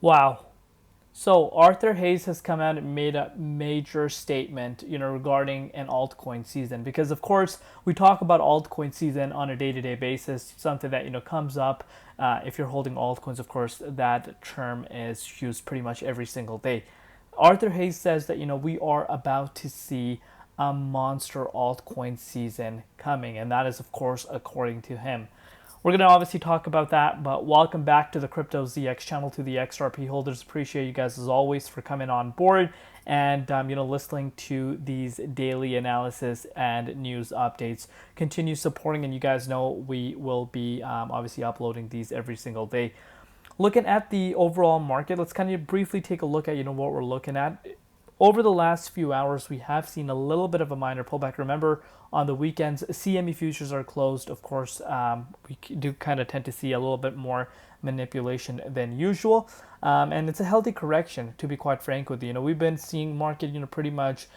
Wow. So Arthur Hayes has come out and made a major statement, regarding an altcoin season. Because of course we talk about altcoin season on a day-to-day basis, something that comes up. If you're holding altcoins, of course, that term is used pretty much every single day. Arthur Hayes says that we are about to see a monster altcoin season coming, and that is of course according to him. We're going to obviously talk about that, but welcome back to the Crypto ZX channel, to the XRP holders. Appreciate you guys as always for coming on board and listening to these daily analysis and news updates. Continue supporting, and you guys know we will be obviously uploading these every single day. Looking at the overall market, let's kind of briefly take a look at what we're looking at. Over the last few hours, we have seen a little bit of a minor pullback. Remember, on the weekends, CME futures are closed. Of course, we do kind of tend to see a little bit more manipulation than usual. And it's a healthy correction, to be quite frank with you. We've been seeing market, pretty much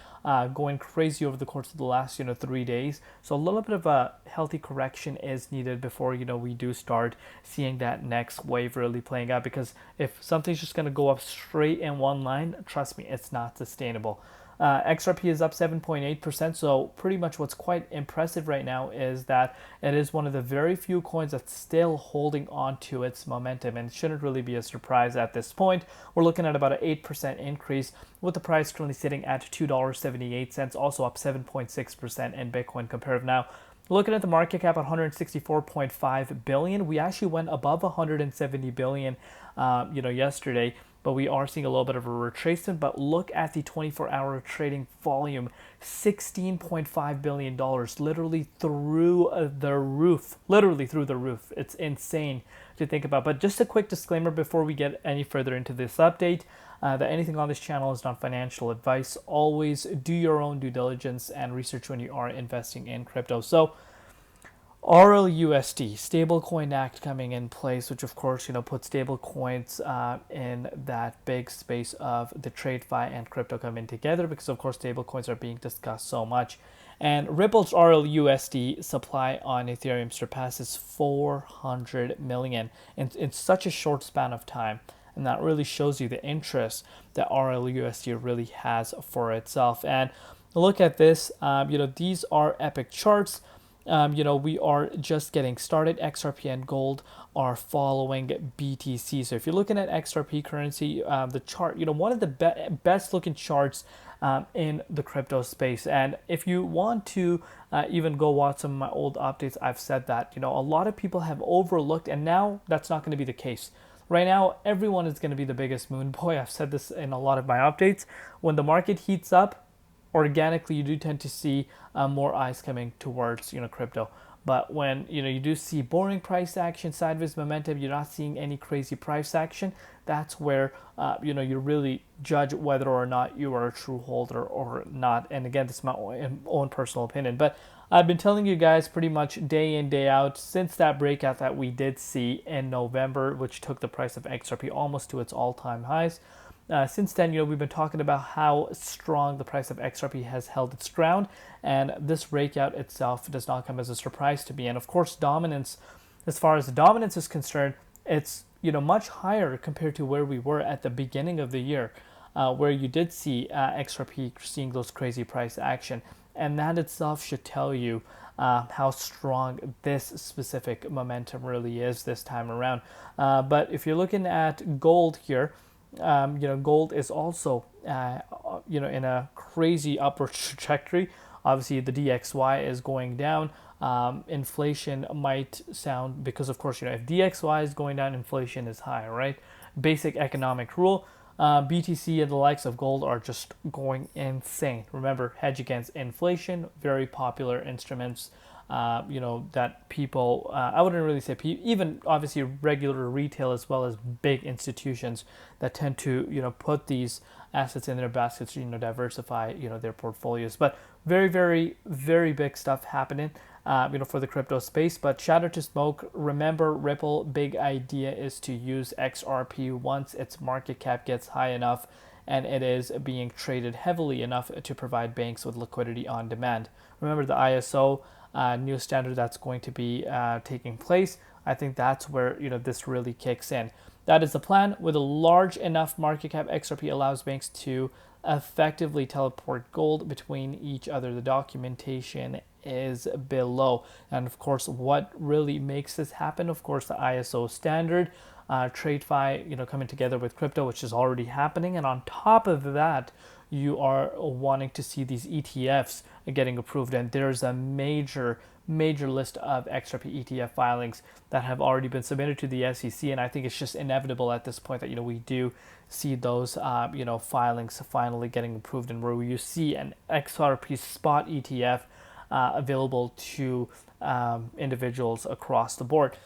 going crazy over the course of the last, 3 days. So a little bit of a healthy correction is needed before, we do start seeing that next wave really playing out. Because if something's just going to go up straight in one line, trust me, it's not sustainable. XRP is up 7.8%, so pretty much what's quite impressive right now is that it is one of the very few coins that's still holding on to its momentum, and it shouldn't really be a surprise at this point. We're looking at about an 8% increase, with the price currently sitting at $2.78, also up 7.6% in Bitcoin comparative. Now, looking at the market cap at 164.5 billion, we actually went above 170 billion, yesterday, but we are seeing a little bit of a retracement. But look at the 24-hour trading volume, $16.5 billion, literally through the roof. Literally through the roof. It's insane to think about. But just a quick disclaimer before we get any further into this update, that anything on this channel is not financial advice. Always do your own due diligence and research when you are investing in crypto. So, RLUSD, Stablecoin Act coming in place, which of course, puts stablecoins in that big space of the TradeFi and crypto coming together, because of course stablecoins are being discussed so much. And Ripple's RLUSD supply on Ethereum surpasses 400 million in such a short span of time. And that really shows you the interest that RLUSD really has for itself. And look at this, these are epic charts. We are just getting started. XRP and gold are following BTC. So if you're looking at XRP currency, the chart, one of the best looking charts in the crypto space. And if you want to even go watch some of my old updates, I've said that, a lot of people have overlooked, and now that's not going to be the case. Right now, everyone is going to be the biggest moon boy. I've said this in a lot of my updates. When the market heats up, organically you do tend to see more eyes coming towards crypto. But when you do see boring price action, sideways momentum, you're not seeing any crazy price action, that's where you really judge whether or not you are a true holder or not. And again, this is my own personal opinion, but I've been telling you guys pretty much day in, day out since that breakout that we did see in November, which took the price of XRP almost to its all-time highs. Since then, we've been talking about how strong the price of XRP has held its ground, and this breakout itself does not come as a surprise to me. And of course, dominance, as far as the dominance is concerned, it's much higher compared to where we were at the beginning of the year, where you did see XRP seeing those crazy price action, and that itself should tell you how strong this specific momentum really is this time around. But if you're looking at gold here, gold is also, in a crazy upward trajectory. Obviously, the DXY is going down. Inflation might sound, because of course, if DXY is going down, inflation is high, right? Basic economic rule. BTC and the likes of gold are just going insane. Remember, hedge against inflation, very popular instruments. That people, I wouldn't really say even obviously regular retail as well as big institutions that tend to, put these assets in their baskets, diversify, their portfolios. But very, very, very big stuff happening, for the crypto space. But shatter to smoke. Remember, Ripple, big idea is to use XRP once its market cap gets high enough and it is being traded heavily enough to provide banks with liquidity on demand. Remember the ISO new standard that's going to be taking place. I think that's where this really kicks in. That is the plan. With a large enough market cap, XRP allows banks to effectively teleport gold between each other. The documentation is below. And of course, what really makes this happen, of course, the ISO standard, TradeFi, coming together with crypto, which is already happening. And on top of that, you are wanting to see these ETFs getting approved. And there's a major list of XRP ETF filings that have already been submitted to the SEC. And I think it's just inevitable at this point that, we do see those, filings finally getting approved, and where you see an XRP spot ETF available to individuals across the board.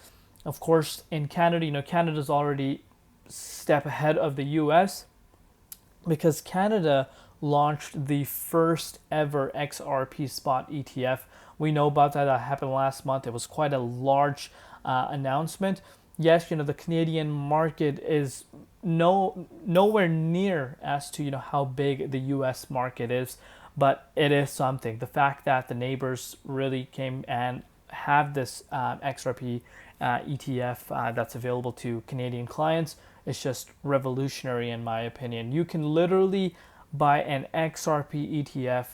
Of course, in Canada, Canada's already a step ahead of the US, because Canada launched the first ever XRP spot ETF. We know about that. That happened last month. It was quite a large announcement. Yes, the Canadian market is nowhere near as to how big the US market is, but it is something. The fact that the neighbors really came and have this XRP ETF that's available to Canadian clients is just revolutionary, in my opinion. You can literally buy an XRP ETF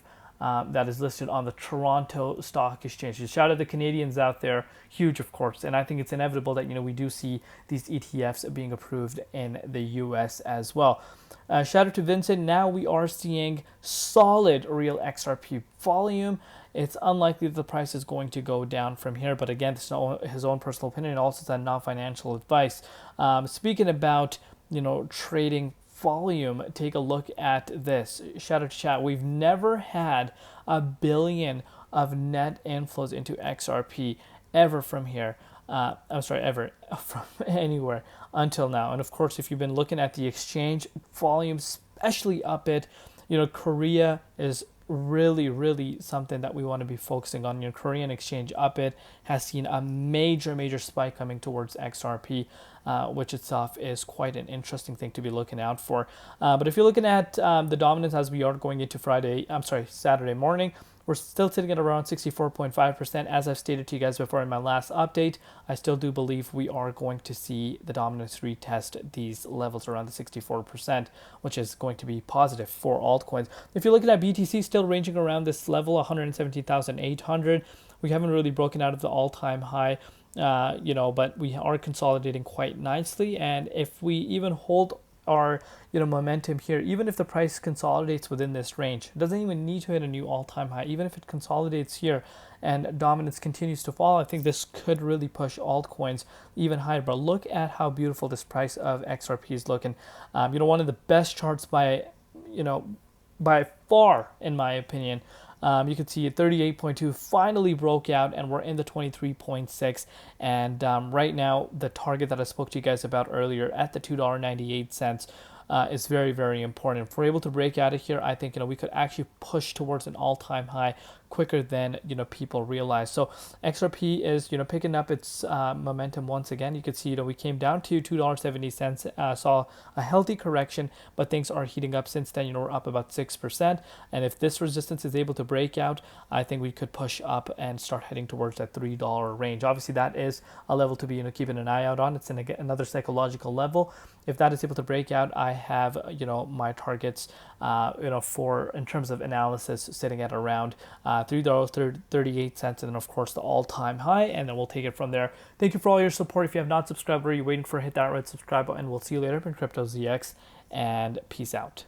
that is listed on the Toronto Stock Exchange. So shout out the Canadians out there, huge of course, and I think it's inevitable that we do see these ETFs being approved in the US as well. Shout out to Vincent. Now we are seeing solid real XRP volume. It's unlikely that the price is going to go down from here, but again, this is his own personal opinion, and also it's not financial advice. Speaking about trading volume, take a look at this. Shout out to chat. We've never had 1 billion of net inflows into XRP ever from here. Ever from anywhere until now. And of course, if you've been looking at the exchange volume, especially up it, Korea is really something that we want to be focusing on. Korean exchange up it has seen a major spike coming towards XRP, which itself is quite an interesting thing to be looking out for. But if you're looking at the dominance as we are going into Saturday morning, we're still sitting at around 64.5%. As I've stated to you guys before in my last update, I still do believe we are going to see the dominance retest these levels around the 64%, which is going to be positive for altcoins. If you're looking at BTC, still ranging around this level, 117,800. We haven't really broken out of the all-time high, but we are consolidating quite nicely. And if we even hold our momentum here, even if the price consolidates within this range, it doesn't even need to hit a new all-time high. Even if it consolidates here and dominance continues to fall, I think this could really push altcoins even higher. But look at how beautiful this price of XRP is looking. One of the best charts by far, in my opinion. You can see 38.2 finally broke out, and we're in the 23.6. And right now, the target that I spoke to you guys about earlier at the $2.98 is very important. If we're able to break out of here, I think we could actually push towards an all-time high quicker than people realize. So XRP is picking up its momentum once again. You can see we came down to $2.70, saw a healthy correction, but things are heating up since then. We're up about 6%, and if this resistance is able to break out, I think we could push up and start heading towards that $3 range. Obviously, that is a level to be keeping an eye out on. It's another psychological level. If that is able to break out, I have my targets for in terms of analysis sitting at around $3.38, and then of course the all-time high, and then we'll take it from there. Thank you for all your support. If you have not subscribed, what are you waiting for? Hit that red subscribe button. We'll see you later in Crypto ZX, and peace out.